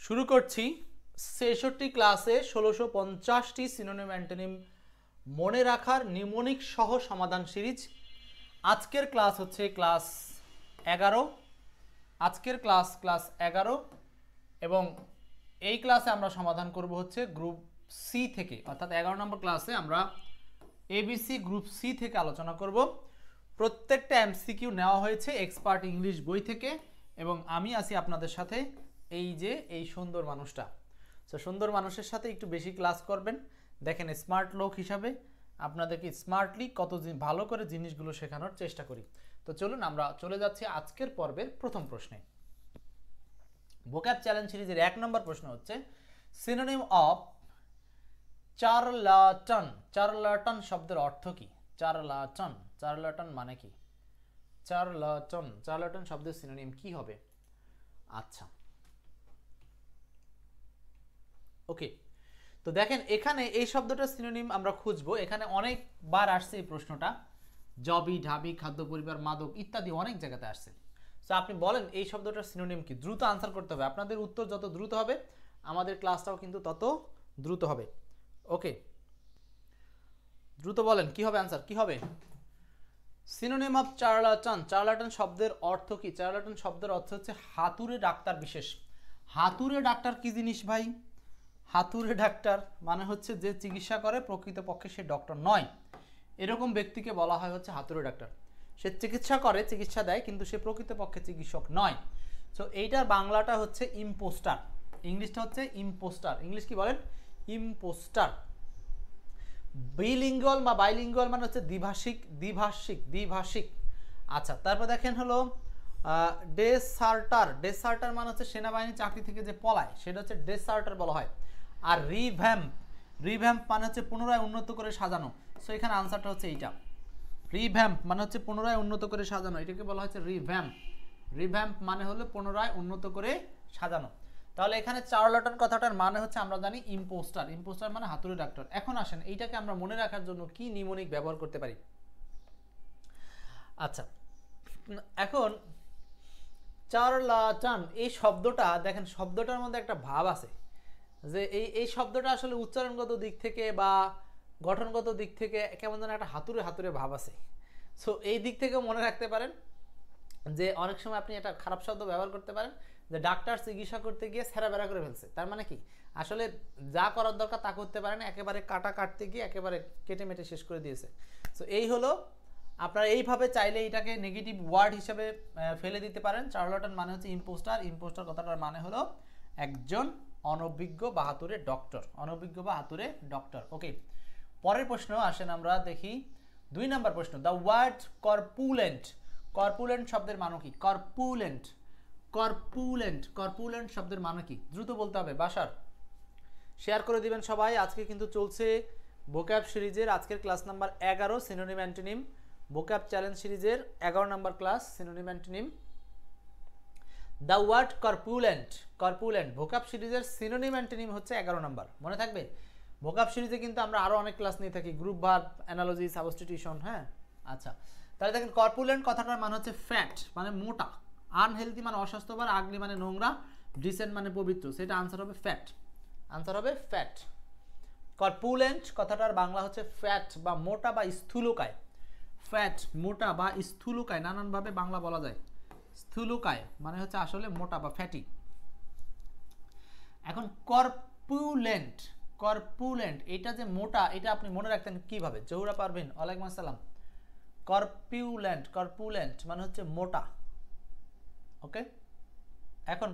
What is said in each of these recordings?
শুরু করছি ৬৬ ক্লাসে ১৬৫০টি সিনোনিম অ্যান্টোনিম মনে রাখার নিউমোনিক সহ সমাধান সিরিজ। আজকের ক্লাস হচ্ছে ক্লাস ১১। আজকের ক্লাস ১১ এবং এই ক্লাসে আমরা সমাধান করব হচ্ছে গ্রুপ সি থেকে, অর্থাৎ ১১ নম্বর ক্লাসে আমরা এবিসি গ্রুপ সি থেকে আলোচনা করব। প্রত্যেকটা এমসিকিউ নেওয়া হয়েছে এক্সপার্ট ইংলিশ বই থেকে এবং আমি আছি আপনাদের সাথে এই সুন্দর মানুষটা। তো সুন্দর মানুষের সাথে একটু বেশি ক্লাস করবেন। দেখেন স্মার্ট লোক হিসাবে আপনাদেরকে স্মার্টলি কত ভালো করে জিনিসগুলো শেখানোর চেষ্টা করি। তো চলুন আমরা চলে যাচ্ছি আজকের পর্বের প্রথম প্রশ্নে। ভোক্যাব চ্যালেঞ্জ সিরিজের ১ নম্বর প্রশ্ন হচ্ছে সিনোনিম অফ চার্লাটন। চার্লাটন শব্দের অর্থ কি? চার্লাটন, চার্লাটন মানে কি? চার্লাটন, চার্লাটন শব্দের সিনোনিম কি হবে? আচ্ছা, ওকে। তো দেখেন এখানে এই শব্দটার সিনোনিম আমরা খুঁজবো। এখানে অনেকবার আসছে এই প্রশ্নটা, জবি, ঢাবি, খাদ্য পরিবার, মাদক ইত্যাদি অনেক জায়গাতে আসছে। তো আপনি বলেন এই শব্দটার সিনোনিম কি? দ্রুত আনসার করতে হবে। আপনাদের উত্তর যত দ্রুত হবে আমাদের ক্লাসটাও কিন্তু তত দ্রুত হবে। ওকে, দ্রুত বলেন কি হবে আনসার, কি হবে? Synonym of চার্লাটন। চার্লাটন শব্দের অর্থ কি? চার্লাটন শব্দের অর্থ হচ্ছে হাতুড়ে ডাক্তার বিশেষ। হাতুড়ে ডাক্তার কি জিনিস ভাই? হাতুড়ে ডাক্তার মানে হচ্ছে যে চিকিৎসা করে প্রকৃতপক্ষে সে ডক্টর নয়, এরকম ব্যক্তিকে বলা হয় হচ্ছে হাতুড়ে ডাক্তার। সে চিকিৎসা করে, চিকিৎসা দেয়, কিন্তু সে প্রকৃতপক্ষে চিকিৎসক নয়। সো এইটার বাংলাটা হচ্ছে ইম্পোস্টার, ইংলিশটা হচ্ছে ইম্পোস্টার। ইংলিশ কি বলেন? ইম্পোস্টার। বিলিঙ্গুয়াল বা বাইলিঙ্গুয়াল মানে হচ্ছে দ্বিভাষিক, দ্বিভাষিক, দ্বিভাষিক। আচ্ছা, তারপর দেখেন হলো ডেসার্টার। ডেসার্টার মানে হচ্ছে সেনাবাহিনী চাকরি থেকে যে পলায় সেটা হচ্ছে ডেসার্টার বলা হয়। আর রিভ্যাম্প, রিভ্যাম্প মানে হচ্ছে পুনরায় উন্নত করে সাজানো। সো এখানে আনসারটা হচ্ছে এইটা। রিভ্যাম্প মানে হচ্ছে পুনরায় উন্নত করে সাজানো, এটাকে বলা হচ্ছে রিভ্যাম্প। রিভ্যাম্প মানে হলো পুনরায় উন্নত করে সাজানো। তাহলে এখানে চার্লাটন কথাটার মানে হচ্ছে আমরা জানি ইম্পোস্টার। ইম্পোস্টার মানে হাতুড়ে ডাক্তার। এখন আসেন এইটাকে আমরা মনে রাখার জন্য কি নিউমোনিক ব্যবহার করতে পারি। আচ্ছা, এখন চার্লাটন এই শব্দটা দেখেন, শব্দটার মধ্যে একটা ভাব আছে যে এই শব্দটা আসলে উচ্চারণগত দিক থেকে বা গঠনগত দিক থেকে কেমন যেন একটা হাতুড়ে হাতুড়ে ভাব আছে। সো এই দিক থেকেও মনে রাখতে পারেন যে অনেক সময় আপনি একটা খারাপ শব্দ ব্যবহার করতে পারেন যে ডাক্তার চিকিৎসা করতে গিয়ে ছেঁড়া বেড়া করে ফেলছে। তার মানে কি? আসলে যা করার দরকার তা করতে পারেন, একেবারে কাটতে গিয়ে একেবারে কেটে মেটে শেষ করে দিয়েছে। সো এই হলো, আপনারা এইভাবে চাইলে এটাকে নেগেটিভ ওয়ার্ড হিসেবে ফেলে দিতে পারেন। চার্লাটন মানে হচ্ছে ইম্পোস্টার। ইম্পোস্টার কথাটার মানে হলো একজন অনভিজ্ঞ বা হাতুড়ে ডক্টর, অনভিজ্ঞ বা হাতুড়ে ডক্টর। ওকে, পরের প্রশ্ন আসেন আমরা দেখি ২ নম্বর প্রশ্ন। The word corpulent. কর্পুলেন্ট শব্দের মানে কি? কর্পুলেন্ট, কর্পুলেন্ট, কর্পুলেন্ট শব্দের মানে কি? দ্রুত বলতে হবে। বাসার শেয়ার করে দিবেন সবাই। আজকে কিন্তু চলছে ভোক্যাব সিরিজের আজকের class number ১১ synonym antonym. Vocab challenge সিরিজের ১১ number class synonym antonym. The word corpulent, corpulent vocab সিরিজের সিনোনিম অ্যান্টোনিম হচ্ছে ১১ নম্বর। মনে থাকবে, ভোক্যাব সিরিজে কিন্তু আমরা আরও অনেক ক্লাস নিয়ে থাকি, গ্রুপ ভার্ব, অ্যানালজি, সাবস্টিটিউশন। হ্যাঁ, আচ্ছা, তাহলে দেখেন কর্পুলেন্ট কথাটার মানে হচ্ছে ফ্যাট মানে মোটা, আনহেলদি মানে অস্বাস্থ্যকর, আগলি মানে নোংরা, ডিসেন্ট মানে পবিত্র। সেটা আনসার হবে ফ্যাট, আনসার হবে ফ্যাট। কর্পুলেন্ট কথাটার বাংলা হচ্ছে ফ্যাট বা মোটা বা স্থূলকায়। ফ্যাট, মোটা বা স্থূলকায়, নানানভাবে বাংলা বলা যায়। স্থূলকায় মানে হচ্ছে আসলে মোটা বা ফ্যাটি। এখন কর্পুলেন্ট, কর্পুলেন্ট এটা যে মোটা, এটা আপনি মনে রাখতেন কিভাবে? জহুরা পারভিন, ওয়ালাইকুম আসসালাম। কর্পুলেন্ট, কর্পুলেন্ট মানে হচ্ছে মোটা। ওকে, এখন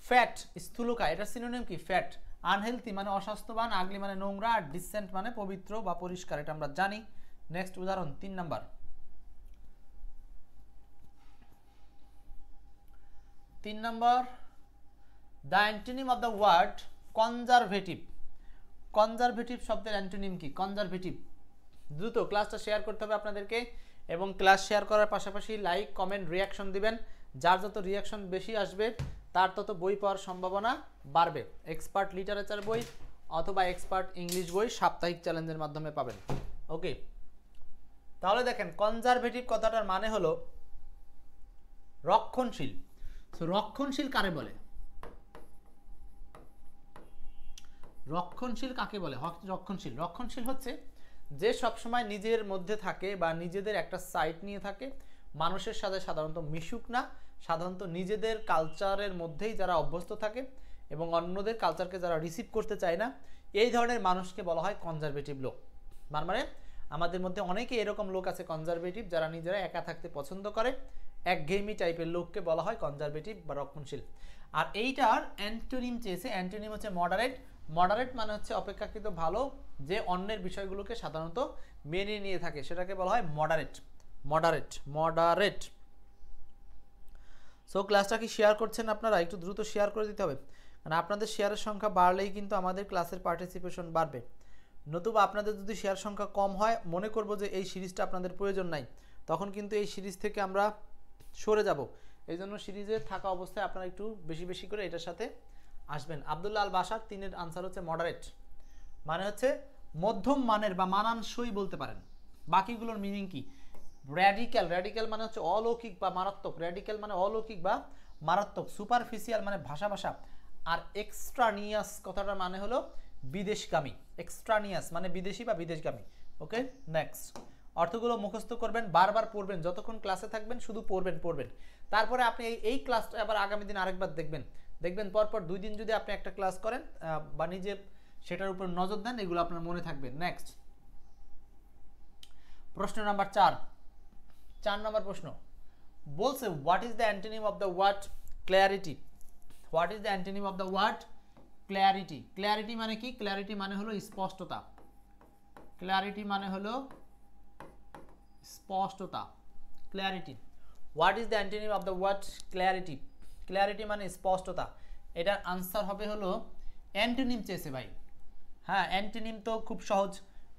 ফ্যাট, স্থূলকায়, এটা সিনোনিম কি? ফ্যাট। আনহেলথি মানে অস্বাস্থ্যবান, আগলি মানে নোংরা, আর ডিসেন্ট মানে পবিত্র বা পরিষ্কার, এটা আমরা জানি। নেক্সট উদাহরণ ৩ নাম্বার। ৩ নম্বর, the antonym of the word conservative. Conservative শব্দের অ্যান্টোনিম কি? কনজারভেটিভ। দ্রুত ক্লাসটা শেয়ার করতে হবে আপনাদেরকে এবং ক্লাস শেয়ার করার পাশাপাশি লাইক, কমেন্ট, রিয়াকশন দিবেন। যার যত রিয়াকশন বেশি আসবে তার তত বই পাওয়ার সম্ভাবনা বাড়বে। এক্সপার্ট লিটারেচার বই অথবা এক্সপার্ট ইংলিশ বই সাপ্তাহিক চ্যালেঞ্জের মাধ্যমে পাবেন। ওকে, তাহলে দেখেন কনজারভেটিভ কথাটার মানে হলো রক্ষণশীল। রক্ষণশীল কারে বলে? রক্ষণশীল কাকে বলে? রক্ষণশীল, রক্ষণশীল হচ্ছে যে সবসময় নিজের মধ্যে থাকে বা নিজেদের একটা সাইট নিয়ে থাকে, মানুষের সাথে সাধারণত মিশুক না, সাধারণত নিজেদের কালচারের মধ্যেই যারা অভ্যস্ত থাকে এবং অন্যদের কালচারকে যারা রিসিভ করতে চায় না, এই ধরনের মানুষকে বলা হয় কনজারভেটিভ লোক। মানে আমাদের মধ্যে অনেকে এরকম লোক আছে কনজারভেটিভ, যারা নিজেরা একা থাকতে পছন্দ করে, একঘেয়েমি টাইপের লোককে বলা হয় কনজারভেটিভ বা রক্ষণশীল। আর এইটার অ্যান্টোনিম চেয়েছে, অ্যান্টোনিম হচ্ছে মডারেট। মডারেট মানে হচ্ছে অপেক্ষাকৃত ভালো, যে অন্যের বিষয়গুলোকে সাধারণত মেনে নিয়ে থাকে, সেটাকে বলা হয় মডারেট। Moderate, moderate. সো ক্লাসটা কি শেয়ার করছেন আপনারা? একটু দ্রুত শেয়ার করে দিতে হবে, কারণ আপনাদের শেয়ারের সংখ্যা বাড়লেই কিন্তু আমাদের ক্লাসের পার্টিসিপেশন বাড়বে। নতুবা আপনাদের যদি শেয়ার সংখ্যা কম হয়, মনে করব যে এই সিরিজটা আপনাদের প্রয়োজন নাই, তখন কিন্তু এই সিরিজ থেকে আমরা সরে যাব। এই জন্য সিরিজে থাকা অবস্থায় আপনারা একটু বেশি বেশি করে এটার সাথে আসবেন। আব্দুল্লাহ আল বাসার 3-এর আনসার হচ্ছে মডারেট, মানে হচ্ছে মধ্যম মানের বা মানানসই বলতে পারেন। বাকিগুলোর মিনিং কি? র্যাডিক্যাল, র্যাডিক্যাল মানে হচ্ছে অলৌকিক বা মারাত্মক, র্যাডিক্যাল মানে অলৌকিক বা মারাত্মক। সুপারফিশিয়াল মানে ভাষা ভাষা। আর এক্সট্রানিয়াস কথাটার মানে হলো বিদেশগামী। এক্সট্রানিয়াস মানে বিদেশি বা বিদেশগামী। ওকে, নেক্সট। অর্থগুলো মুখস্থ করবেন, বারবার পড়বেন, যতক্ষণ ক্লাসে থাকবেন শুধু পড়বেন। তারপরে আপনি এই ক্লাসটা আবার আগামী দিন আরেকবার দেখবেন পরপর 2 দিন যদি আপনি একটা ক্লাস করেন বা নিজে সেটার উপর নজর দেন, এগুলো আপনার মনে থাকবে। নেক্সট প্রশ্ন নাম্বার 4 নম্বর প্রশ্ন বলছে, what is the antonym of the word clarity? What is the antonym of the word clarity? Clarity মানে কি? ক্ল্যারিটি মানে হলো স্পষ্টতা। ক্ল্যারিটি মানে হলো স্পষ্টতা, clarity. What is the antonym of the word clarity? Clarity মানে স্পষ্টতা। এটার আনসার হবে হলো অ্যান্টোনিম চেয়েছে ভাই। হ্যাঁ, অ্যান্টোনিম তো খুব সহজ,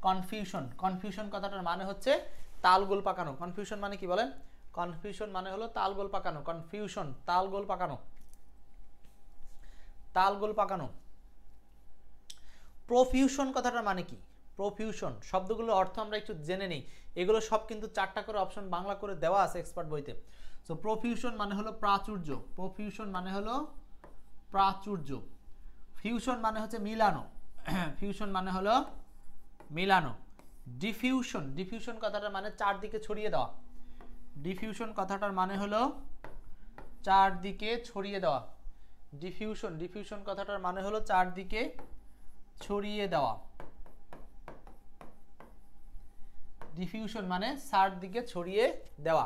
কনফিউশন। কনফিউশন কথাটার মানে হচ্ছে তালগোল পাকানো। কনফিউশন মানে কি বলেন? কনফিউশন মানে হলো তালগোল পাকানো। কনফিউশন, তালগোল পাকানো, তালগোল পাকানো। প্রফিউশন কথাটার মানে কি? প্রফিউশন শব্দগুলোর অর্থ আমরা একটু জেনে নিই। এগুলো সব কিন্তু 4টা করে অপশন বাংলা করে দেওয়া আছে এক্সপার্ট বইতে। সো প্রফিউশন মানে হলো প্রাচুর্য। প্রফিউশন মানে হলো প্রাচুর্য। ফিউশন মানে হচ্ছে মিলানো। ফিউশন মানে হলো মিলানো। ডিফিউশন, ডিফিউশন কথাটার মানে চারদিকে ছড়িয়ে দেওয়া। ডিফিউশন কথাটার মানে হলো চারদিকে ছড়িয়ে দেওয়া। ডিফিউশন, ডিফিউশন কথাটার মানে হলো চারদিকে ছড়িয়ে দেওয়া। ডিফিউশন মানে চারদিকে ছড়িয়ে দেওয়া।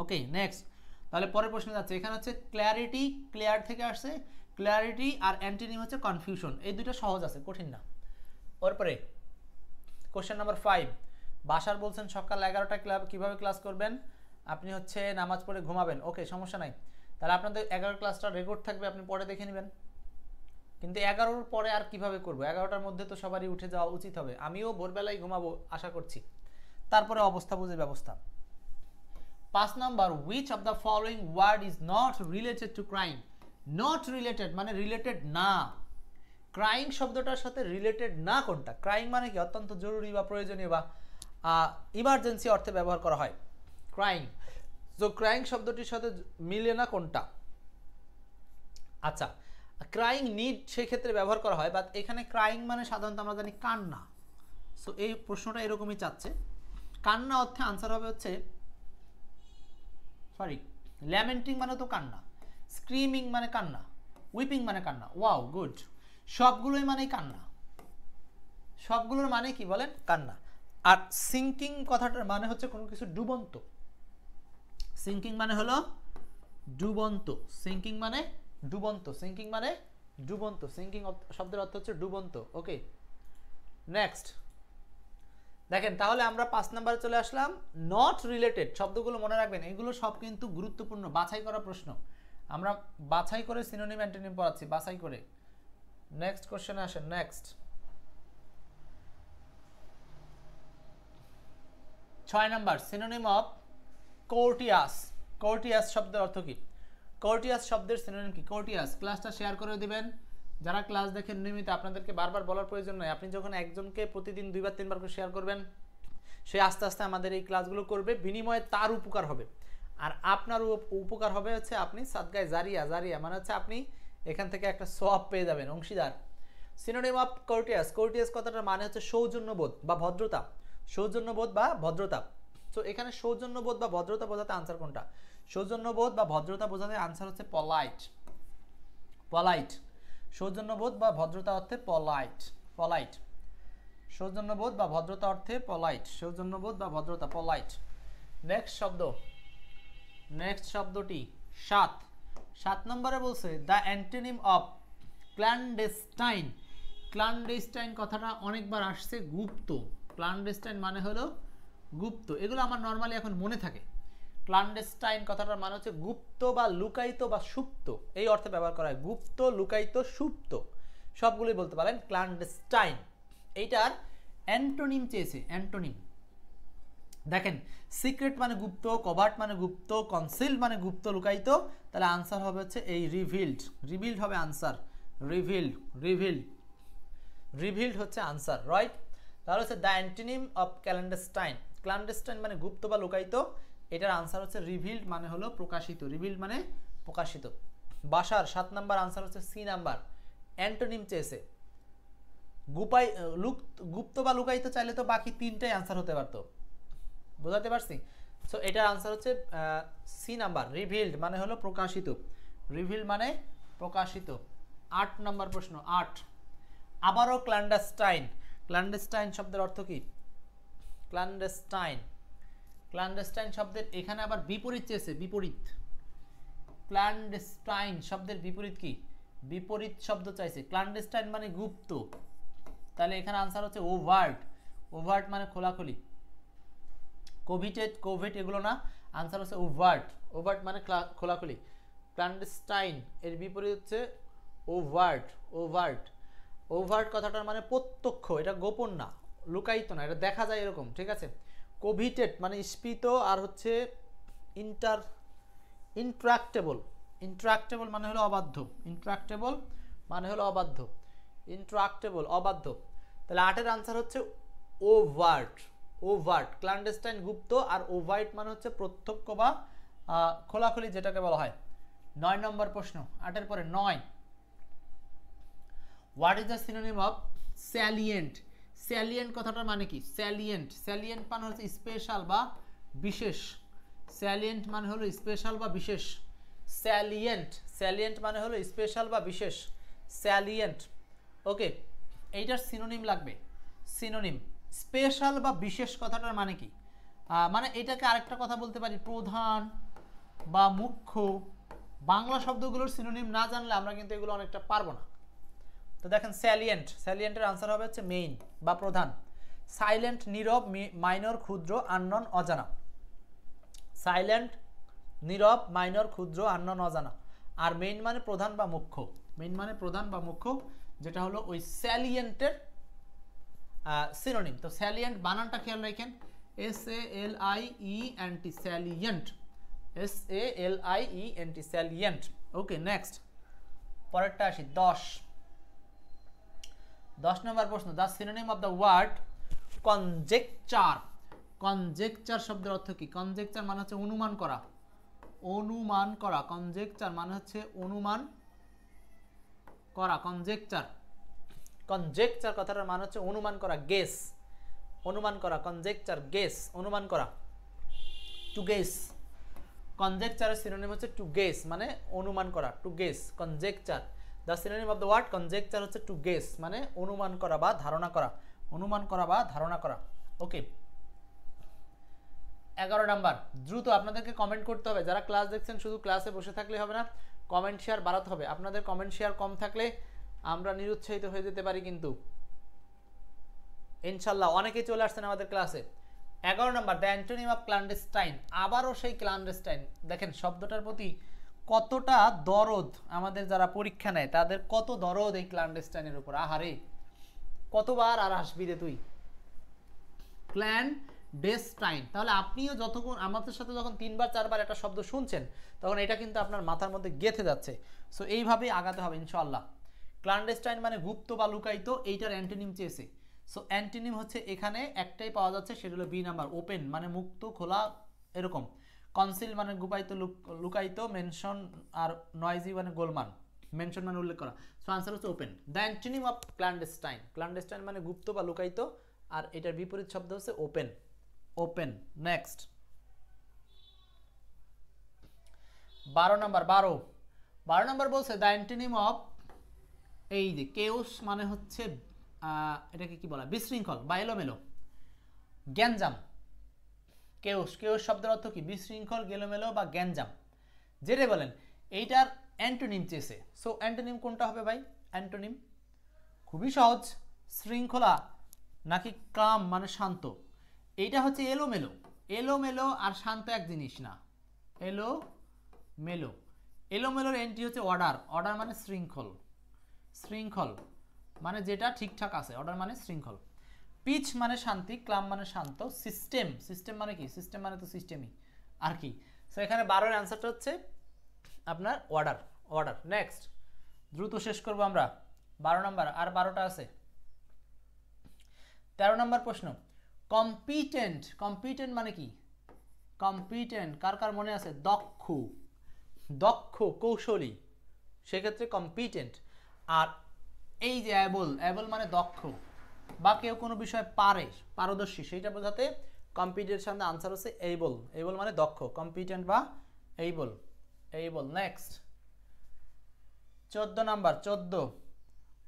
ওকে, নেক্সট। তাহলে পরের প্রশ্ন যাচ্ছে, এখানে হচ্ছে ক্ল্যারিটি, ক্লিয়ার থেকে আসছে। ক্ল্যারিটি আর অ্যান্টোনিম হচ্ছে কনফিউশন। এই দুটো সহজ আছে, কঠিন না। পরে কোশ্চেন নাম্বার 5, বাসার বলছেন সকাল 11টা কিভাবে ক্লাস করবেন? আপনি হচ্ছে নামাজ পড়ে ঘুমাবেন। ওকে, সমস্যা নাই। তাহলে আপনাদের 11 ক্লাসটা রেকর্ড থাকবে, আপনি পরে দেখে নেবেন। কিন্তু 11-র পরে আর কিভাবে করবো? 11টার মধ্যে তো সবারই উঠে যাওয়া উচিত হবে। আমিও ভোরবেলায় ঘুমাবো আশা করছি। তারপরে অবস্থা বুঝে ব্যবস্থা। 5 number, which of the following word is not related to crying? Not related মানে রিলেটেড না। ক্রাইং শব্দটার সাথে রিলেটেড না কোনটা? ক্রাইং মানে কি? অত্যন্ত জরুরি বা প্রয়োজনীয় বা ইমার্জেন্সি অর্থে ব্যবহার করা হয় ক্রাইং। তো ক্রাইং শব্দটির সাথে মিলে না কোনটা? আচ্ছা, ক্রাইং নিড সেই ক্ষেত্রে ব্যবহার করা হয়, বাট এখানে ক্রাইং মানে সাধারণত আমরা জানি কান্না। সো এই প্রশ্নটা এরকমই চাচ্ছে। কান্না অর্থে আনসার হবে হচ্ছে, সরি, ল্যামেন্টিং মানে তো কান্না, স্ক্রিমিং মানে কান্না, উইপিং মানে কান্না। Wow, good. সবগুলোই মানে কান্না। সবগুলোর মানে কি বলেন? কান্না। আর সিঙ্কিং কথাটার মানে হচ্ছে কোনো কিছু ডুবন্ত। সিঙ্কিং মানে হলো ডুবন্ত। সিঙ্কিং মানে ডুবন্ত। সিঙ্কিং মানে ডুবন্ত। সিঙ্কিং শব্দের অর্থ হচ্ছে ডুবন্ত। ওকে, নেক্সট দেখেন। তাহলে আমরা 5 নম্বরে চলে আসলাম। নট রিলেটেড শব্দগুলো মনে রাখবেন, এগুলো সব কিন্তু গুরুত্বপূর্ণ বাছাই করা প্রশ্ন। আমরা বাছাই করে সিনোনিম অ্যান্টোনিম পড়াচ্ছি, বাছাই করে। নেক্সট কোশ্চেনে আসেন। Next 6 number, synonym of courteous. Courteous শব্দের অর্থ কি? কোর্টিয়াস শব্দের সিনোনিম কি? কোর্টিয়াস। ক্লাসটা শেয়ার করে দিবেন। যারা ক্লাস দেখেন নিয়মিত, আপনাদেরকে বারবার বলার প্রয়োজন নয়। আপনি যখন একজনকে প্রতিদিন 2বার 3বার করে শেয়ার করবেন, সে আস্তে আস্তে আমাদের এই ক্লাসগুলো করবে, বিনিময়ে তার উপকার হবে। আর আপনার উপকার হবে হচ্ছে আপনি সাদগায়ে জারিয়া। জারিয়া মানে হচ্ছে আপনি এখান থেকে একটা সওয়াব পেয়ে যাবেন, অংশীদার। সিনোনিম অফ কোর্টিয়াস, কোর্টিয়াস কথাটার মানে হচ্ছে সৌজন্যবোধ বা ভদ্রতা, সৌজন্যবোধ বা ভদ্রতা। তো এখানে সৌজন্যবোধ বা ভদ্রতা বোঝাতে আনসার কোনটা? সৌজন্যবোধ বা ভদ্রতা বোঝাতে আনসার হচ্ছে পলাইট, পলাইট। সৌজন্যবোধ বা ভদ্রতা অর্থে পলাইট, পলাইট। সৌজন্যবোধ বা ভদ্রতা অর্থে পলাইট, সৌজন্যবোধ বা ভদ্রতা, পলাইট। নেক্সট শব্দ, নেক্সট শব্দটি 7, 7 নম্বরে বলছে the antonym of clandestine. Clandestine কথাটা অনেকবার আসছে, গুপ্ত। ক্ল্যান্ডেস্টাইন মানে হলো গুপ্ত, এগুলো আমার নর্মালি এখন মনে থাকে। ক্ল্যান্ডেস্টাইন কথাটার মানে হচ্ছে গুপ্ত বা লুকায়িত বা সুপ্ত, এই অর্থে ব্যবহার করা হয়। গুপ্ত, লুকায়িত, সুপ্ত সবগুলোই বলতে পারেন ক্ল্যান্ডেস্টাইন। এইটার অ্যান্টোনিম চেয়েছে, অ্যান্টোনিম দেখেন, সিক্রেট মানে গুপ্ত, কভার্ট মানে গুপ্ত, কনসিল মানে গুপ্ত, লুকায়িত। তাহলে আনসার হবে হচ্ছে এই রিভিলড, রিভিলড হবে আনসার, রিভিলড, রিভিলড, রিভিলড হচ্ছে আনসার, রাইট। তাহলে হচ্ছে the antonym of clandestine, clandestine মানে গুপ্ত বা লুকায়িত, এটার আনসার হচ্ছে রিভিলড মানে হলো প্রকাশিত, রিভিলড মানে প্রকাশিত। বাসার 7 নাম্বার আনসার হচ্ছে সি নাম্বার, অ্যান্টোনিম চেয়েছে। গুপ্ত বা লুকায়িত চাইলে তো বাকি 3টাই আনসার হতে পারতো, বোঝাতে পারছি? সো এটার আনসার হচ্ছে সি নাম্বার, রিভিলড মানে হলো প্রকাশিত, রিভিলড মানে প্রকাশিত। 8 নাম্বার প্রশ্ন, 8 আবারও ক্ল্যান্ডেস্টাইন। ক্ল্যান্ডেস্টাইন শব্দের অর্থ কি? ক্ল্যান্ডেস্টাইন, ক্ল্যান্ডেস্টাইন শব্দের এখানে আবার বিপরীত চেয়েছে, বিপরীত। ক্ল্যান্ডেস্টাইন শব্দের বিপরীত কি? বিপরীত শব্দ চাইছে। ক্ল্যান্ডেস্টাইন মানে গুপ্ত, তাহলে এখানে আনসার হচ্ছে ওভার্ট, ওভার্ট মানে খোলাখুলি। কোভিটেড, কোভিড এগুলো না, আনসার হচ্ছে ওভার্ট, ওভার্ট মানে খোলাখুলি। ক্ল্যান্ডেস্টাইন এর বিপরীত হচ্ছে ওভার্ট, ওভার্ট। ওভার্ট কথাটার মানে প্রত্যক্ষ, এটা গোপন না, লুকায়িত না, এটা দেখা যায় এরকম, ঠিক আছে। কোভিটেড মানে স্ফীত, আর হচ্ছে ইন্ট্রাক্টেবল, ইন্ট্রাক্টেবল মানে হলো অবাধ্য, ইন্ট্রাক্টেবল মানে হলো অবাধ্য, ইন্ট্রাক্টেবল অবাধ্য। তাহলে 8 এর আনসার হচ্ছে ওভার্ট, ওভার্ট। ক্ল্যান্ডেস্টাইন গুপ্ত, আর ওভার্ট মানে হচ্ছে প্রত্যক্ষ বা খোলাখুলি যেটাকে বলা হয়। 9 নম্বর প্রশ্ন, 8 এর পরে 9, what is the synonym of salient. Salient কথাটার মানে কি? স্যালিয়েন্ট, স্যালিয়েন্ট মানে হচ্ছে স্পেশাল বা বিশেষ, স্যালিয়েন্ট মানে হলো স্পেশাল বা বিশেষ। স্যালিয়েন্ট, স্যালিয়েন্ট মানে হলো স্পেশাল বা বিশেষ, স্যালিয়েন্ট। ওকে, এইটার সিনোনিম লাগবে, সিনোনিম। স্পেশাল বা বিশেষ কথাটার মানে কি? মানে এটাকে আরেকটা কথা বলতে পারি, প্রধান বা মুখ্য। বাংলা শব্দগুলোর সিনোনিম না জানলে আমরা কিন্তু এগুলো অনেকটা পারবো না। তো দেখেন স্যালিয়েন্ট, স্যালিয়েন্টের আনসার হবে হচ্ছে মেইন বা প্রধান। সাইলেন্ট নীরব, মাইনর ক্ষুদ্র, আননন অজানা। সাইলেন্ট, নীরব, মাইনর ক্ষুদ্র, আননন অজানা। আর মেইন মানে প্রধান বা মুখ্য, মেইন মানে প্রধান বা মুখ্য, যেটা হলো ওই স্যালিয়েন্টের সিনোনিম। তো স্যালিয়েন্ট বানানটা খেয়াল রাখেন, SALIENT, salient, SALIENT, salient. Okay, next পরেরটা আসি, 10 নম্বর প্রশ্ন, the synonym of the word conjecture. Conjecture শব্দের অর্থ কি? কনজেকচার মানে হচ্ছে অনুমান করা, অনুমান করা। কনজেকচার মানে হচ্ছে অনুমান করা, কনজেকচার। কনজেকচার কথাটার মানে হচ্ছে অনুমান করা, গেস, অনুমান করা। কনজেকচার, গেস, অনুমান করা, টু গেস। কনজেকচারের সিনোনিম হচ্ছে টু গেস, মানে অনুমান করা, to guess, conjecture. The synonym of the word conjecture হচ্ছে টু গেস, মানে অনুমান করা বা ধারণা করা, অনুমান করা বা ধারণা করা। ওকে, 11 নাম্বার, দ্রুত আপনাদেরকে কমেন্ট করতে হবে। যারা ক্লাস দেখছেন শুধু ক্লাসে বসে থাকলে হবে না, কমেন্ট শেয়ার বাড়াতে হবে। আপনাদের কমেন্ট শেয়ার কম থাকলে আমরা নিরুৎসাহিত হয়ে যেতে পারি, কিন্তু ইনশাল্লাহ অনেকেই চলে আসছেন আমাদের ক্লাসে। 11 number, the antonym of clandestine. আবারও সেই ক্ল্যান্ডেস্টাইন। দেখেন শব্দটার প্রতি কতটা দরদ, আমাদের যারা পরীক্ষা নেয় তাদের কত দরদ এই ক্ল্যান্ডেস্টাইনের উপর। আহারে, কতবার আর আসবি রে তুই, ক্ল্যান্ডেস্টাইন। তাহলে আপনিও যতক্ষণ আমাদের সাথে যখন 3বার 4বার একটা শব্দ শুনছেন, তখন এটা কিন্তু আপনার মাথার মধ্যে গেঁথে যাচ্ছে। সো এইভাবেই আগাতে হবে ইনশাআল্লাহ। ক্ল্যান্ডেস্টাইন মানে গুপ্ত বা লুকায়িত, এইটার অ্যান্টোনিম চেয়েছে। সো অ্যান্টোনিম হচ্ছে এখানে একটাই পাওয়া যাচ্ছে, সেটা হলো বি নাম্বার, ওপেন মানে মুক্ত, খোলা, এরকম। কনসিল মানে গুপায়িত, লুকায়িত। মেনশন আর নয়েজি মানে গোলমাল। মেনশন মানে উল্লেখ করা। সো আনসার হচ্ছে open. The antonym of clandestine, clandestine মানে গুপ্ত বা লুকায়িত, আর এটার বিপরীত শব্দ হচ্ছে open, open. Next 12 number, 12 number বলছে দ্য অ্যান্টোনিম অফ, এই যে কেওস মানে হচ্ছে এটাকে কি বলা, বিশৃঙ্খল বা এলোমেলো, গ্যাঞ্জাম। কেওস, কেওস শব্দের অর্থ কি, বিশৃঙ্খল, গেলোমেলো বা গ্যাঞ্জাম, যেটা বলেন। এইটার অ্যান্টোনিম চেয়েছে। সো অ্যান্টোনিম কোনটা হবে ভাই? অ্যান্টোনিম খুবই সহজ, শৃঙ্খলা নাকি কাম মানে শান্ত। এইটা হচ্ছে এলোমেলো, এলোমেলো আর শান্ত এক জিনিস না, এলোমেলো। এলোমেলোর এন্ট্রি হচ্ছে অর্ডার, অর্ডার মানে শৃঙ্খল, শৃঙ্খল মানে যেটা ঠিকঠাক আছে, অর্ডার মানে শৃঙ্খল। পিচ মানে শান্তি, ক্লাম মানে শান্ত, সিস্টেম, সিস্টেম মানে কি, সিস্টেম মানে তো সিস্টেমই আর কি। সো এখানে 12 এর অ্যান্সারটা হচ্ছে আপনার অর্ডার, অর্ডার। নেক্সট দ্রুত শেষ করব আমরা, 12 নাম্বার, আর 12টা আছে। 13 নাম্বার প্রশ্ন, কম্পিটেন্ট, কম্পিটেন্ট মানে কি, কম্পিটেন্ট কার কার মনে আছে, দক্ষ, দক্ষ, কৌশলী, সেক্ষেত্রে কম্পিটেন্ট। আর এই যে অ্যাবল, অ্যাবল মানে দক্ষ বা কেউ কোনো বিষয়ে পারে, পারদর্শী, সেইটা বোঝাতে কম্পিটেন্ট সামনে আনসার হচ্ছে এইবল, এইবল মানে দক্ষ, কম্পিটেন্ট বা এইবল, এইবল। নেক্সট 14 নাম্বার, 14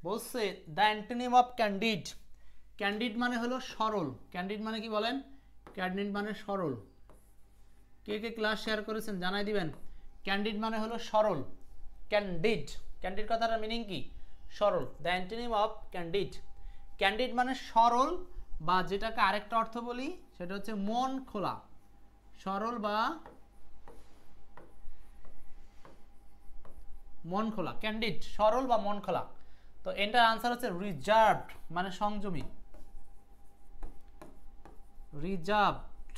বলছে the antonym of candid, candid মানে হলো সরল, ক্যান্ডিড মানে কি বলেন, ক্যান্ডিড মানে সরল। কে কে ক্লাস শেয়ার করেছেন জানাই দিবেন। ক্যান্ডিড মানে হলো সরল, ক্যান্ডিড, ক্যান্ডিড কথাটার মিনিং কি, সরল। The antonym of candid, candid মানে সরল, বা যেটাকে আরেকটা অর্থ বলি সেটা হচ্ছে মন খোলা, সরল বা মন খোলা, ক্যান্ডিড সরল বা মন খোলা। তো এটার আনসার হচ্ছে রিজার্ভড মানে সংযমী, রিজার্ভড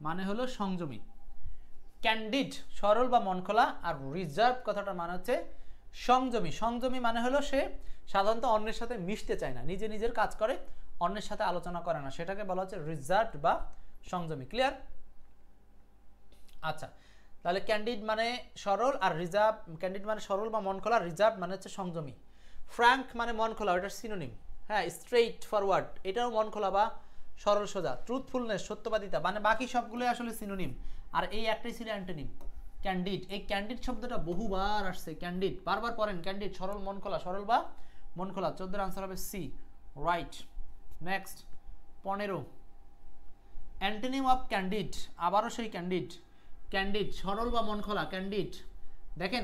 মানে হলো সংযমী। ক্যান্ডিড সরল বা মন খোলা, আর রিজার্ভ কথাটা মানে হচ্ছে সংযমী। সংযমী মানে হলো সে সাধারণত অন্যের সাথে মিশতে চায় না, নিজে নিজের কাজ করে, অন্যের সাথে আলোচনা করে না, সেটাকে বলা হচ্ছে রিজার্ভড বা সংযমী। ক্লিয়ার? আচ্ছা, তাহলে ক্যান্ডিড মানে সরল, আর রিজার্ভ, ক্যান্ডিড মানে সরল বা মন খোলা, রিজার্ভ মানে হচ্ছে সংযমী। ফ্র্যাঙ্ক মানে মন খোলা, ওটার সিনোনিম। হ্যাঁ, স্ট্রেইট ফরওয়ার্ড এটাও মন খোলা বা সরল সোজা। ট্রুথফুলনেস সত্যবাদিতা, মানে বাকি সবগুলোই আসলে সিনোনিম, আর এই একটাই ছিল অ্যান্টোনিম, ক্যান্ডিড। এই ক্যান্ডিড শব্দটা বহুবার আসছে, ক্যান্ডিড বারবার পড়েন, ক্যান্ডিড সরল মন খোলা, সরল বা মন খোলা। 14 আনসার হবে C, right. Next 15 antonym of candid, আবারও সেই ক্যান্ডিড, ক্যান্ডিড সরল বা মন খোলা, ক্যান্ডিড। দেখেন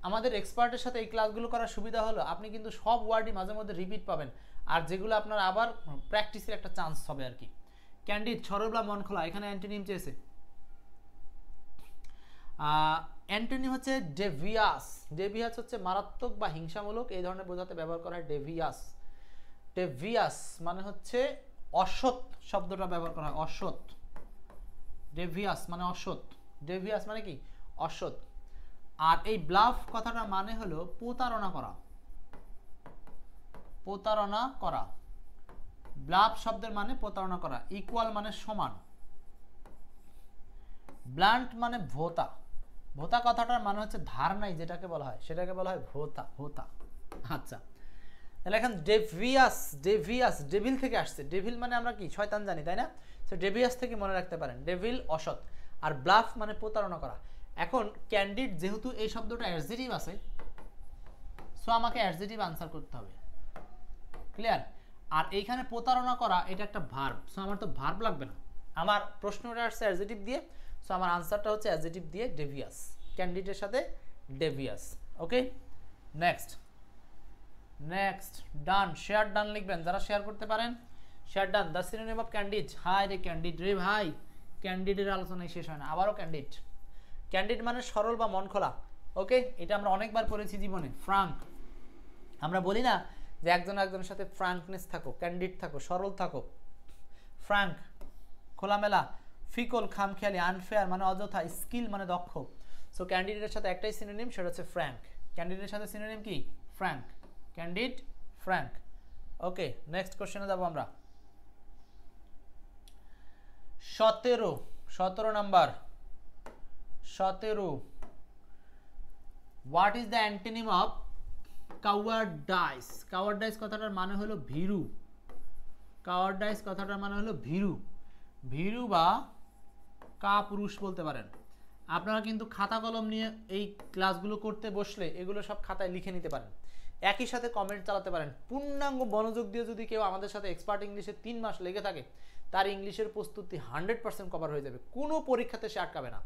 আমাদের এক্সপার্টের সাথে এই ক্লাসগুলো করার সুবিধা হলো আপনি কিন্তু সব ওয়ার্ডই মাঝে মধ্যে রিপিট পাবেন, আর যেগুলো আপনার আবার প্র্যাকটিসের একটা চান্স হবে আর কি। ক্যান্ডিড সরল বা মন খোলা, এখানে অ্যান্টোনিম চেয়েছে। অ্যান্টোনিম হচ্ছে ডেভিয়াস, ডেভিয়াস হচ্ছে মারাত্মক বা হিংসামূলক, এই ধরনের বোঝাতে ব্যবহার করা হয় ডেভিয়াস। ডেভিয়াস মানে হচ্ছে অসৎ, শব্দটা ব্যবহার করা হয় অসৎ, ডেভিয়াস মানে অসৎ, ডেভিয়াস মানে কি, অসৎ। আর এই ব্লাফ কথাটা মানে হলো প্রতারণা করা, প্রতারণা করা। ব্লাফ শব্দের মানে প্রতারণা করা। ইকুয়াল মানে সমান। ব্লান্ট মানে ভোতা, ভোতা কথাটার মানে হচ্ছে ধার নাই যেটাকে বলা হয় সেটাকে বলা হয় ভোতা, ভোতা। আচ্ছা, তাহলে এখন ডেভিয়াস, ডেভিয়াস ডেভিল থেকে আসছে, ডেভিল মানে আমরা কি শয়তান জানি তাই না, সো ডেভিয়াস থেকে মনে রাখতে পারেন, ডেভিল অসৎ, আর ব্লাফ মানে প্রতারণা করা। এখন ক্যান্ডিড যেহেতু এই শব্দটা অ্যাডজেক্টিভ আছে, সো আমাকে অ্যাডজেক্টিভ আনসার করতে হবে। ক্লিয়ার? আর এইখানে প্রতারণা করা এটা একটা ভার্ব, সো আমার তো ভার্ব লাগবে না, আমার প্রশ্নটা আসছে অ্যাডজেক্টিভ দিয়ে, সো আমার আনসারটা হচ্ছে অ্যাডজেক্টিভ দিয়ে ডেভিয়াস, ক্যান্ডিডের সাথে devious. Okay, next, next done, share done লিখবেন যারা শেয়ার করতে পারেন, share done. The synonym of candid, হাই রে ক্যান্ডিড রে ভাই, ক্যান্ডিডের আলোচনায় শেষ হয় না, আবারও ক্যান্ডিড। ক্যান্ডিড মানে সরল বা মন খোলা। ওকে, এটা আমরা অনেকবার পড়েছি জীবনে। ফ্রাঙ্ক, আমরা বলি না যে একজন একজনের সাথে ফ্রাঙ্কনেস থাকো, ক্যান্ডিড থাকো, সরল থাকো। ফ্রাঙ্ক খোলামেলা, ফিকল খামখেয়ালি, আনফেয়ার মানে অযথা, স্কিল মানে দক্ষ। সো ক্যান্ডিডেটের সাথে একটাই সিনোনিম, সেটা হচ্ছে ফ্র্যাঙ্ক। ক্যান্ডিডেটের সাথে সিনোনিম কি, frank, candid, frank. Okay, next কোশ্চেনে যাব আমরা। 17 number, 17 what is the antonym of cowardice? Cowardice কথাটার মানে হলো ভীরু। কাওয়ার্ডাইস কথাটার মানে হলো ভীরু। ভীরু বা কাপুরুষ বলতে পারেন। আপনারা কিন্তু খাতা কলম নিয়ে এই ক্লাসগুলো করতে বসলে এগুলো সব খাতায় লিখে নিতে পারেন, একই সাথে কমেন্ট চালাতে পারেন। পূর্ণাঙ্গ মনোযোগ দিয়ে যদি কেউ আমাদের সাথে এক্সপার্ট ইংলিশে 3 মাস লেগে থাকে, তার ইংলিশের প্রস্তুতি 100% কভার হয়ে যাবে, কোনো পরীক্ষাতে সে আটকাবে না।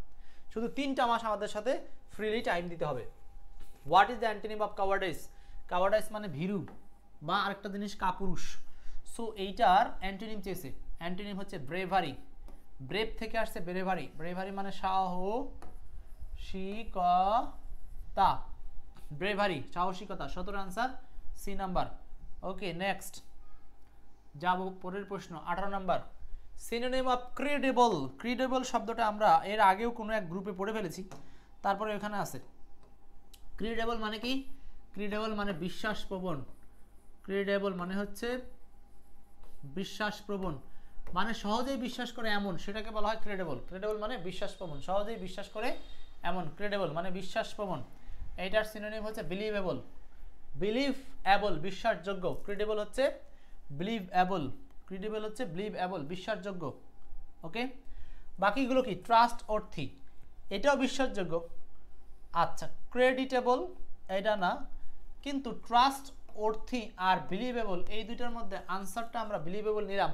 শুধু 3টা মাস আমাদের সাথে ফ্রিলি টাইম দিতে হবে। What is the antonym of cowardice? Cowardice মানে ভীরু বা আরেকটা জিনিস কাপুরুষ। সো এইটার অ্যান্টোনিম চেয়েছে, অ্যান্টোনিম হচ্ছে ব্রেভারি। ব্রেভ থেকে আসছে ব্রেভারি। ব্রেভারি মানে সাহসিকতা। ব্রেভারি সাহসিকতা। 17 answer C number. Okay next যাব পরের প্রশ্ন 18 নাম্বার। Synonym of credible. ক্রেডিবল শব্দটা আমরা এর আগেও কোনো এক গ্রুপে পড়ে ফেলেছি, তারপরে এখানে আছে। ক্রেডিবল মানে কি? ক্রেডিবল মানে বিশ্বাসপ্রবণ। ক্রেডিবল মানে হচ্ছে বিশ্বাসপ্রবণ, মানে সহজেই বিশ্বাস করে এমন, সেটাকে বলা হয় ক্রেডিবল। ক্রেডিবল মানে বিশ্বাসপ্রবণ, সহজেই বিশ্বাস করে এমন। ক্রেডিবল মানে বিশ্বাসপ্রবণ। এইটার সিনোনিম হচ্ছে বিলিভেবল। বিলিভএবল বিশ্বাসযোগ্য। ক্রেডিবল হচ্ছে বিলিভএবল। ক্রেডিবল হচ্ছে বিলিভএবল বিশ্বাসযোগ্য। ওকে, বাকিগুলো কি? ট্রাস্ট অর্থী, এটাও বিশ্বাসযোগ্য। আচ্ছা, ক্রেডিটেবল এটা না, কিন্তু ট্রাস্ট অর্থী আর বিলিভেবল এই দুইটার মধ্যে আনসারটা আমরা বিলিভেবল নিলাম,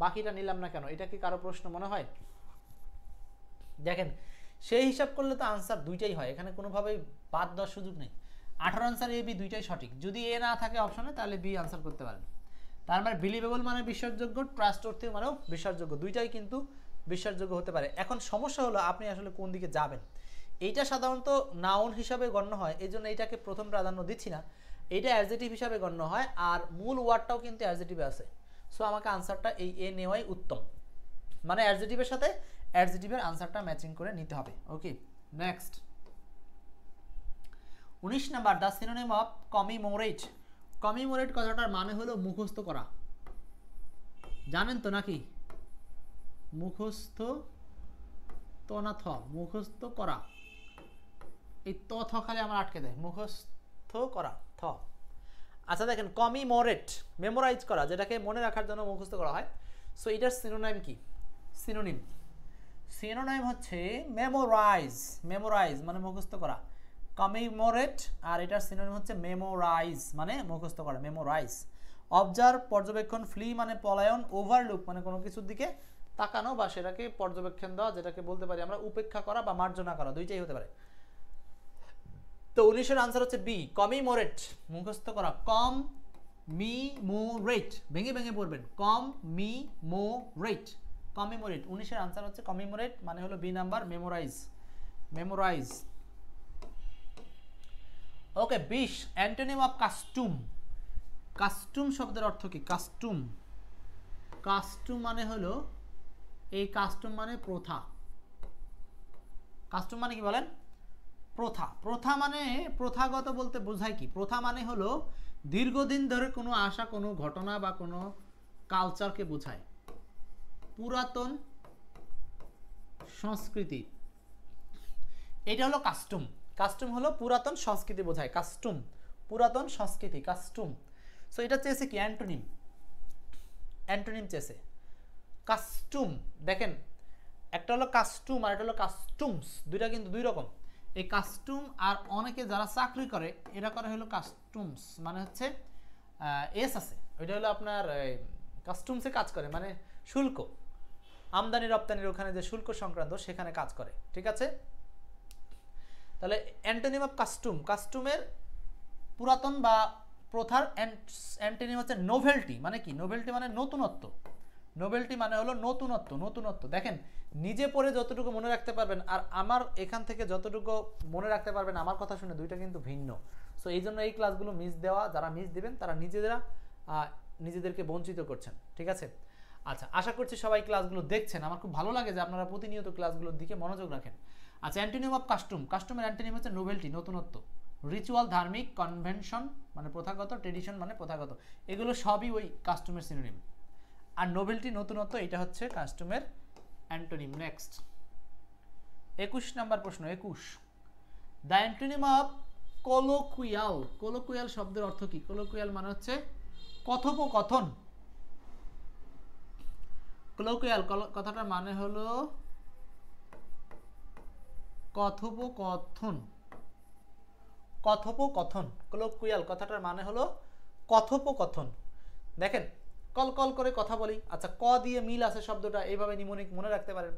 বাকিটা নিলাম না কেন? এটা কি কারো প্রশ্ন মনে হয়? দেখেন সেই হিসাব করলে তো আনসার দুইটাই হয়, এখানে কোনোভাবেই বাদ দেওয়ার সুযোগ নেই। 18 আনসার এ বি দুইটাই সঠিক। যদি এ না থাকে অপশনে তাহলে বি আনসার করতে পারেন। তার মানে বিলিভেবল মানে বিশ্বাসযোগ্য, ট্রাস্ট অর্থী মানেও বিশ্বাসযোগ্য, দুইটাই কিন্তু বিশ্বাসযোগ্য হতে পারে। এখন সমস্যা হলো আপনি আসলে কোন দিকে যাবেন। এইটা সাধারণত নাউন হিসাবে গণ্য হয়, এই জন্য এইটাকে প্রথম প্রাধান্য দিচ্ছি না। এইটা অ্যাডজেক্টিভ হিসাবে গণ্য হয়, আর মূল ওয়ার্ডটাও কিন্তু অ্যাডজেক্টিভে আছে। সো আমাকে আনসারটা এই এ নেওয়াই উত্তম, মানে অ্যাডজেক্টিভের সাথে অ্যাডজেক্টিভের আনসারটা ম্যাচিং করে নিতে হবে। Okay next 19 number. The synonym of কমিমোরেট। কমিমোরেট কথাটার মানে হলো মুখস্থ করা, জানেন তো নাকি? মুখস্থ তো না থ, মুখস্থ করা। এই ত থ খালি আমার আটকে দেয়, মুখস্থ করা থ। আচ্ছা দেখেন, কমিমোরেট মেমোরাইজ করা, যেটাকে মনে রাখার জন্য মুখস্থ করা হয়। সো এটার সিনোনিম কি? সিনোনিম সিনোনিম হচ্ছে মেমোরাইজ। মেমোরাইজ মানে মুখস্থ করা। কমিমোরেট আর এটার সিনোনিম হচ্ছে মেমোরাইজ মানে মুখস্থ করা। মেমোরাইজ। অবজার্ভ পর্যবেক্ষণ, ফ্লি মানে পলায়ন, ওভারলুক মানে কোনো কিছুর দিকে তাকানো বা সেটাকে পর্যবেক্ষণ দেওয়া, যেটাকে বলতে পারি আমরা উপেক্ষা করা বা মার্জনা করা, দুইটাই হতে পারে। তো 19-এর আনসার হচ্ছে বি, কমিমোরেট মুখস্থ করা। কম মি মো রেট, ভেঙে ভেঙে পড়বেন। Commemorate, commemorate. 19-এর আনসার হচ্ছে কমিমোরেট, মানে হলো B number, memorise. Memorise. Okay 20 antonym of custom. Custom শব্দের অর্থ কি? কাস্টুম, কাস্টুম মানে হলো, এই কাস্টুম মানে প্রথা। কাস্টুম মানে কি বলেন? প্রথা। প্রথা মানে প্রথাগত বলতে বোঝায় কি? প্রথা মানে হলো দীর্ঘদিন ধরে কোনো আশা, কোনো ঘটনা বা কোনো কালচারকে বোঝায়। পুরাতন সংস্কৃতি, এটা হলো কাস্টুম। কাস্টুম হলো পুরাতন সংস্কৃতি বোঝায়। কাস্টুম পুরাতন সংস্কৃতি, কাস্টুম। সো এটা চেয়েছে কি? অ্যান্টোনিম। অ্যান্টোনিম চেয়েছে কাস্টুম। দেখেন একটা হলো কাস্টুম আর একটা হলো কাস্টুমস, দুইটা কিন্তু দুই রকম। এই কাস্টুম আর অনেকে যারা চাকরি করে এরা করে হলো কাস্টুমস, মানে হচ্ছে এস আছে, ওইটা হলো আপনার কাস্টুমসে কাজ করে, মানে শুল্ক, আমদানি রপ্তানির ওখানে যে শুল্ক সংক্রান্ত সেখানে কাজ করে। ঠিক আছে, তাহলে অ্যান্টোনিম অফ কাস্টুম, কাস্টুমের পুরাতন বা প্রথার অ্যান্টোনিম হচ্ছে নোভেলটি। মানে কি? নোভেলটি মানে নতুনত্ব। নোভেলটি মানে হলো নতুনত্ব। নতুনত্ব দেখেন, নিজে পড়ে যতটুকু মনে রাখতে পারবেন আর আমার এখান থেকে যতটুকু মনে রাখতে পারবেন আমার কথা শুনে, দুইটা কিন্তু ভিন্ন। সো এই জন্য এই ক্লাসগুলো মিস দেওয়া, যারা মিস দিবেন তারা নিজেদেরকে বঞ্চিত করছেন। ঠিক আছে, আচ্ছা আশা করছি সবাই ক্লাসগুলো দেখছেন। আমার খুব ভালো লাগে যে আপনারা প্রতিনিয়ত ক্লাসগুলোর দিকে মনোযোগ রাখেন। আচ্ছা, অ্যান্টোনিম অফ কাস্টুম। কাস্টুমের অ্যান্টোনিম হচ্ছে নোভেলটি, নতুনত্ব। রিচুয়াল ধার্মিক, কনভেনশন মানে প্রথাগত, ট্রেডিশন মানে প্রথাগত, এগুলো সবই ওই কাস্টুমের সিনোনিম। আর নোভেলটি নতুনত্ব, এটা হচ্ছে কাস্টুমের অ্যান্টোনিম। নেক্সট 21 নাম্বার প্রশ্ন। 21 দ্য অ্যান্টোনিম অফ কোলোকুয়াল। কোলোকুয়াল শব্দের অর্থ কি? কোলোকুয়াল মানে হচ্ছে কথোপকথন। কোলোকুয়াল কথাটার মানে হলো কথোপকথন। কথোপকথন। কোলোকুয়াল কথাটার মানে হলো কথোপকথন। দেখেন কল কল করে কথা বলি, আচ্ছা ক দিয়ে মিল আছে শব্দটা, এইভাবে নিমোনিক মনে রাখতে পারেন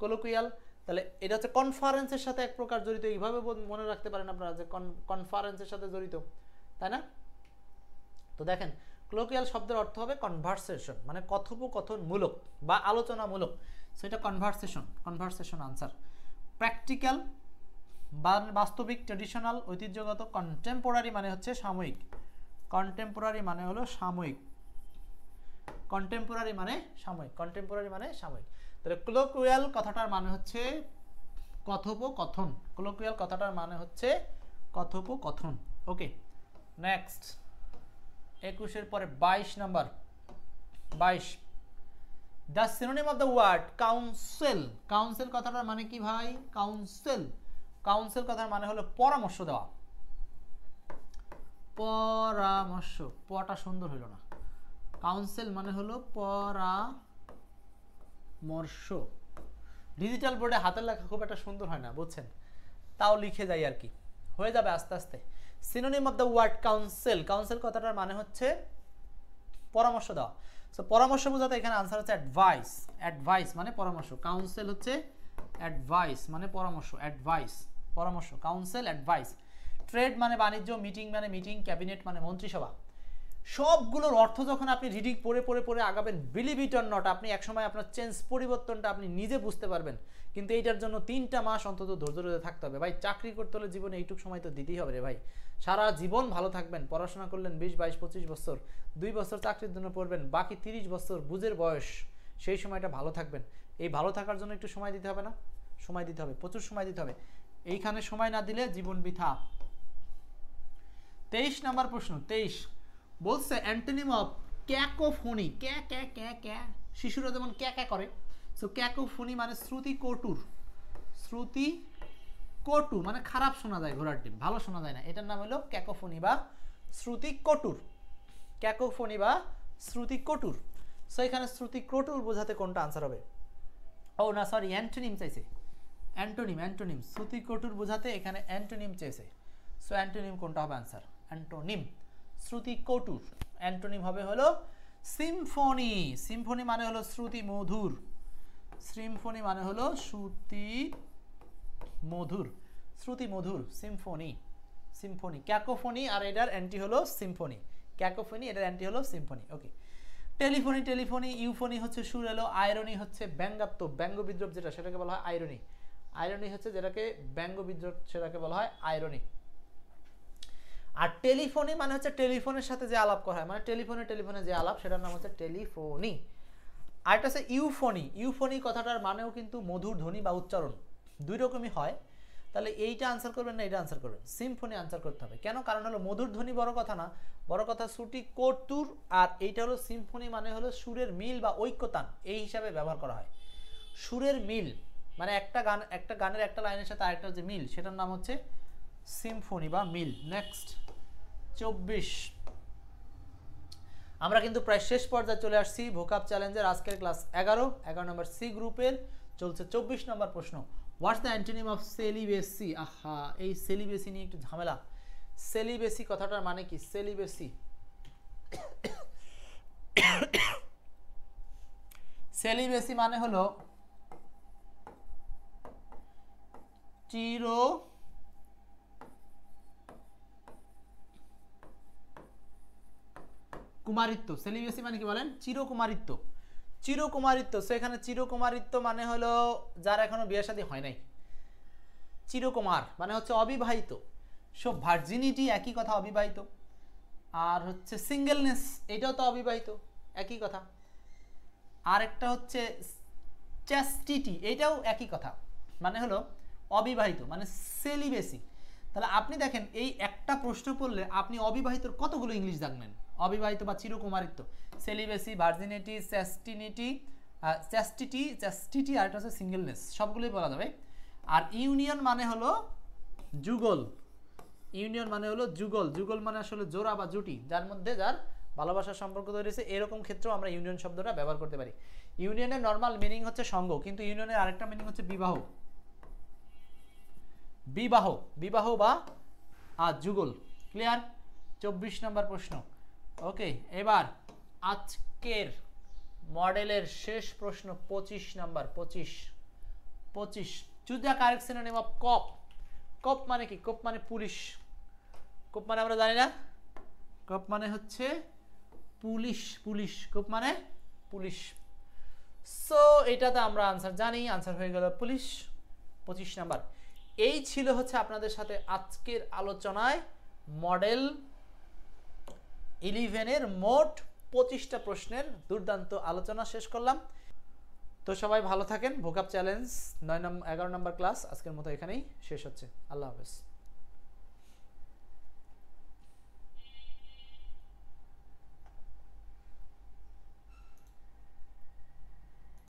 কোলোকুয়াল। তাহলে এটা হচ্ছে কনফারেন্সের সাথে এক প্রকার জড়িত, এইভাবে মনে রাখতে পারেন আপনারা যে কনফারেন্সের সাথে জড়িত, তাই না? তো দেখেন কোলোকুয়াল শব্দের অর্থ হবে কনভারসেশন, মানে কথোপকথনমূলক বা আলোচনামূলক। সো এটা কনভারসেশন, কনভারসেশন আনসার। প্র্যাকটিক্যাল বা বাস্তবিক, ট্র্যাডিশনাল ঐতিহ্যগত, কন্টেম্পোরারি মানে হচ্ছে সাময়িক, কন্টেম্পোরারি মানে হলো সাময়িক, কন্টেম্পোরারি মানে সাময়িক, কন্টেম্পোরারি মানে সাময়িক। তাহলে কোলোকুয়াল কথাটার মানে হচ্ছে কথোপকথন, কোলোকুয়াল কথাটার মানে হচ্ছে কথোপকথন। ওকে নেক্সট 21 পরে 22 number. 22 the synonym of the word council. Council কথাটার মানে কি ভাই? কাউন্সিল, কাউন্সিল কথার মানে হলো পরামর্শ দেওয়া, পরামর্শ। পটা সুন্দর হইল না, কাউন্সিল মানে হলো পরামর্শ। ডিজিটাল বোর্ডে হাতের লেখা খুব একটা সুন্দর হয় না বুঝছেন, তাও লিখে যাই আর কি, হয়ে যাবে আস্তে আস্তে। Synonym of the word council. Council কথাটার মানে হচ্ছে পরামর্শ দেওয়া। সো পরামর্শ বোঝাতে এখানে আনসার হচ্ছে অ্যাডভাইস। অ্যাডভাইস মানে পরামর্শ, কাউন্সিল হচ্ছে অ্যাডভাইস মানে পরামর্শ, অ্যাডভাইস পরামর্শ, কাউন্সিল অ্যাডভাইস। ট্রেড মানে বাণিজ্য, মিটিং মানে মিটিং, ক্যাবিনেট মানে মন্ত্রিসভা। সবগুলোর অর্থ যখন আপনি রিডিং পড়ে পড়ে পড়ে আগাবেন, বিলিভ ইট অর নট, আপনি একসময় আপনার চেঞ্জ পরিবর্তনটা আপনি নিজে বুঝতে পারবেন। কিন্তু এইটার জন্য 3টা মাস অন্তত ধৈর্য ধরে থাকতে হবে ভাই। চাকরি করতে হলে জীবনে এইটুকু সময় তো দিতেই হবে রে ভাই। সারা জীবন ভালো থাকবেন, পড়াশোনা করলেন 20, 22, 25 বছর, 2 বছর চাকরির জন্য পড়বেন, বাকি 30 বছর বুঝের বয়স, সেই সময়টা ভালো থাকবেন। এই ভালো থাকার জন্য একটু সময় দিতে হবে না? সময় দিতে হবে, প্রচুর সময় দিতে হবে। এইখানে সময় না দিলে জীবন বৃথা। 23 নাম্বার প্রশ্ন। 23 বলছে অ্যান্টোনিম অফ ক্যাকোফোনি। ক্যা ক্যা ক্যা ক্যা, শিশুরা যেমন ক্যা ক্যা করে। সো ক্যাকোফোনি মানে শ্রুতি কটুর। শ্রুতি কটু মানে খারাপ শোনা যায়, ঘোড়ার ডিম, ভালো শোনা যায় না, এটার নাম হলো ক্যাকোফোনি বা শ্রুতি কটুর। ক্যাকোফোনি বা শ্রুতি কটুর। সো এখানে শ্রুতি কটুর বোঝাতে কোনটা আনসার হবে? ও না সরি, অ্যান্টোনিম চাইছে। অ্যান্টোনিম, অ্যান্টোনিম শ্রুতি কটুর বোঝাতে এখানে অ্যান্টোনিম চেয়েছে। সো অ্যান্টোনিম কোনটা হবে আনসার? অ্যান্টোনিম শ্রুতি কটুর। অ্যান্টোনিম হবে হলো সিম্ফনি। সিম্ফনি মানে হলো শ্রুতি মধুর। সিম্ফনি মানে হলো শ্রুতি মধুর, শ্রুতি মধুর, সিম্ফনি। সিম্ফনি, ক্যাকোফোনি আর এটার অ্যান্টি হলো সিম্ফনি। ক্যাকোফোনি, এটার অ্যান্টি হলো সিম্ফনি। ওকে টেলিফোনি, টেলিফোনি, ইউফোনি হচ্ছে সুর এলো, আয়রনি হচ্ছে ব্যঙ্গাত্মক, ব্যঙ্গ বিদ্রোপ যেটা সেটাকে বলা হয় আয়রনি। আয়রনি হচ্ছে যেটাকে ব্যঙ্গ বিদ্রোপ সেটাকে বলা হয় আয়রনি। আর টেলিফোনি মানে হচ্ছে টেলিফোনের সাথে যে আলাপ করা হয়, মানে টেলিফোনে টেলিফোনে যে আলাপ, সেটার নাম হচ্ছে টেলিফোনি। আর একটা হচ্ছে ইউফোনি। ইউফোনি কথাটার মানেও কিন্তু মধুর ধ্বনি বা উচ্চারণ, দুই রকমই হয়। তাহলে এইটা আনসার করবেন না এইটা আনসার করবেন? সিম্ফনি আনসার করতে হবে। কেন? কারণ হলো মধুর ধ্বনি বড় কথা না, বড় কথা শ্রুতি কটুর, আর এইটা হলো সিম্ফনি মানে হলো সুরের মিল বা ঐক্যতান, এই হিসাবে ব্যবহার করা হয়। সুরের মিল মানে একটা গানের একটা লাইনের সাথে আরেকটা যে মিল, সেটার নাম হচ্ছে সিম্ফনি বা মিল। নেক্সট 24 আমরা কিন্তু প্রায় শেষ পর্যায়ে চলে আসছি ভোকাব চ্যালেঞ্জের। আজকের ক্লাস 11 নম্বর সি গ্রুপের চলছে 24 নম্বর প্রশ্ন। What's the antonym of celibacy? আহা, এই সেলিবেসি নিয়ে একটু ঝামেলা। সেলিবেসি কথাটার মানে কি? সেলিবেসি, সেলিবেসি মানে হলো চির কুমারিত্ব। সেলিবেসি মানে কি বলেন? চিরকুমারিত্ব। চিরকুমারিত্ব, সেখানে চিরকুমারিত্ব মানে হলো যার এখনো বিয়ে শাদী হয় নাই। চিরকুমার মানে হচ্ছে অবিবাহিত। সব ভার্জিনিটি একই কথা, অবিবাহিত। আর হচ্ছে সিঙ্গেলনেস, এটাও তো অবিবাহিত, একই কথা। আর একটা হচ্ছে চ্যাস্টিটি, এটাও একই কথা, মানে হলো অবিবাহিত, মানে সেলিবেসি। তাহলে আপনি দেখেন এই একটা প্রশ্ন পড়লে আপনি অবিবাহিতর কতগুলো ইংলিশ জানবেন। অবিবাহিত বা চিরকুমারিত্ব, সেলিবেসি, ভার্জিনিটি, চ্যাস্টিটি আর একটা হচ্ছে সিঙ্গেলনেস, সবগুলোই বলা যাবে। আর ইউনিয়ন মানে হলো যুগল, ইউনিয়ন মানে হলো যুগল, যুগল মানে আসলে জোড়া বা জুটি, যার মধ্যে যার ভালোবাসার সম্পর্ক তৈরি হয়েছে, এরকম ক্ষেত্রেও আমরা ইউনিয়ন শব্দটা ব্যবহার করতে পারি। ইউনিয়নের নর্মাল মিনিং হচ্ছে সঙ্গ, কিন্তু ইউনিয়নের আরেকটা মিনিং হচ্ছে বিবাহ, বিবাহ, বিবাহ বা যুগল। ক্লিয়ার? 24 নম্বর প্রশ্ন। ওকে, এবার আজকের মডেলের শেষ প্রশ্ন 25 number. 25 choose the correct synonym of cop. Cop মানে কি? কপ মানে পুলিশ। কপ মানে আমরা জানি না, কপ মানে হচ্ছে পুলিশ, পুলিশ, কপ মানে পুলিশ। সো এটাতে আমরা আনসার জানি, আনসার হয়ে গেল পুলিশ। 25 নাম্বার। এই ছিল হচ্ছে আপনাদের সাথে আজকের আলোচনায় মডেল 11-এর মোট 25টা প্রশ্নের দুর্দান্ত আলোচনা শেষ করলাম। তো সবাই ভালো থাকেন। ভোকাব চ্যালেঞ্জ 11 নম্বর ক্লাস আজকের মতো এখানেই শেষ হচ্ছে। আল্লাহ হাফেজ।